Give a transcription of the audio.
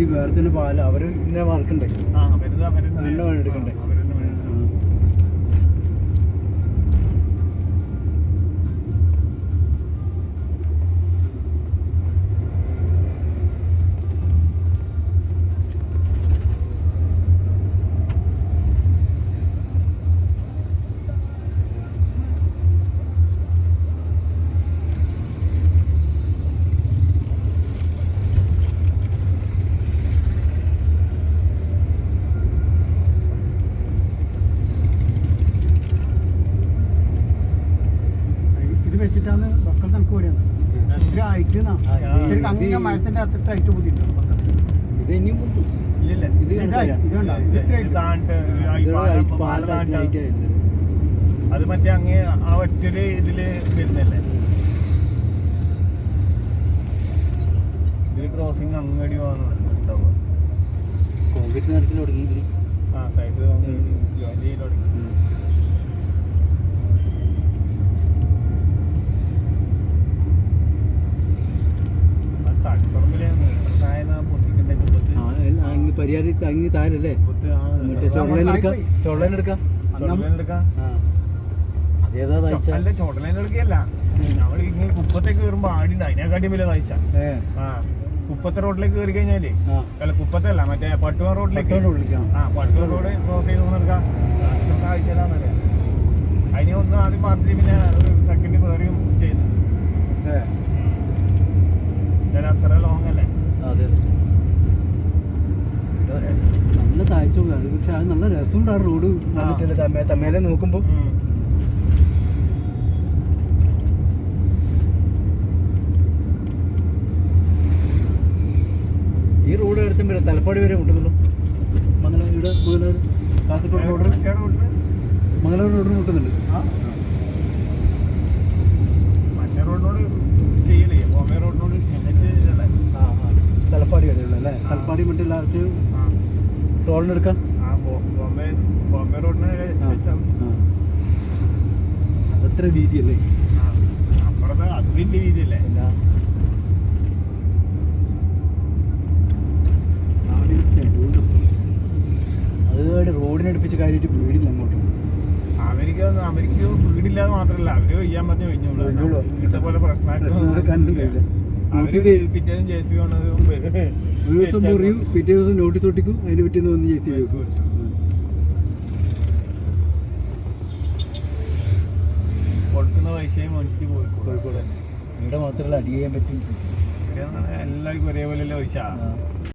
വണ്ടി വേറെ തന്നെ പാല അവര് ഇന്ന വർക്കുണ്ട് എടുക്കണ്ടേ. വെച്ചിട്ടാണ് മക്കൾ തണുക്ക് ഓടിയാണ് ഇത്ര ആയിട്ട് അങ്ങനെ മരത്തിന്റെ അത്ര ആയിട്ട് ബുദ്ധിമുട്ടുണ്ട്. ഇത് ഇനിയും അത് മറ്റേ അങ്ങ് ആ ഒറ്റൊരു ഇതില് വരുന്നല്ലേ ഇതില് ക്രോസിങ് അങ്ങടി ഉണ്ടാവുക. കോൺക്രീറ്റ് നിരത്തിൽ തുടങ്ങി ആ സൈഡ് ജോയിൻ ചെയ്ത് തുടങ്ങി. പരിഹാരം തങ്ങി താഴല്ലേ മറ്റേ ചൊള്ളനെടുക്കാം അതേതാ തയ്ച്ച അല്ല ചോട്ടലൈനെടുക്കല്ല നമ്മൾ ഇങ്ങനെ കുപ്പത്തേക്ക് കയറുമ്പോ ആടിണ്ട് അതിനെക്കാട്ടി വലിയ തയ്ച്ച കുപ്പത്തെ റോഡിലേക്ക് കയറി കഴിഞ്ഞാലേ അല്ല കുപ്പത്തല്ല മറ്റേ പട്ടുവ റോഡിലേക്ക് പട്ടുവ റോഡ് ക്രോസ് ചെയ്ത് എടുക്കാം ആഴ്ചയിലാന്നറിയാം. അതിനെ ഒന്ന് ആദ്യം പറഞ്ഞിട്ട് പിന്നെ സെക്കൻഡ് കയറിയും ചെയ്തു ചില അത്ര ലോങ് അല്ലേ. അതെ നല്ല താഴ്ച പക്ഷെ അത് നല്ല രസമുണ്ട് ആ റോഡ് വന്നിട്ടില്ല തമ്മേലെ നോക്കുമ്പോ. ഈ റോഡ് എടുത്തുമ്പോ തലപ്പാടി വരെ മുട്ടുന്നുള്ളൂ. ഇവിടെ മംഗളൂർ കാസർഗോഡ് റോഡ് മംഗളൂർ റോഡിന് മുട്ടുന്നുണ്ട്. മറ്റേ റോഡിനോട് ചെയ്യലേ ബോംബെ റോഡിനോട് തലപ്പാടി വരെയുള്ള അല്ലേ? തലപ്പാടി മറ്റേ ലാസ്റ്റ് ടോളിനെടുക്കാം. ബോംബെ റോഡിന് അതത്ര വീതിയല്ലേ? അപ്പുറത്തെ അത് വലിയ വീതിയല്ലേ? അതുകൊണ്ട് റോഡിനടുപ്പിച്ച് കാര്യമായിട്ട് വീടില്ല അങ്ങോട്ട്. അവർക്ക് വീടില്ലാതെ മാത്രല്ല അവര് ചെയ്യാൻ പറഞ്ഞു കഴിഞ്ഞോളൂ. ഇങ്ങനത്തെ പോലെ പ്രശ്നമായിട്ട് പിറ്റേന്നും ജെ സി ബി പറയും, പിറ്റേ ദിവസം നോട്ടീസ് ഒട്ടിക്കും, അതിന് പിറ്റേന്ന് വന്ന് ജെ സി ബി കൊടുക്കുന്ന പൈസയും മനുഷ്യക്ക് കോഴിക്കോട് ഇവിടെ മാത്രമല്ല അടി ചെയ്യാൻ പറ്റും. എല്ലാവർക്കും ഒരേപോലെ പൈസ.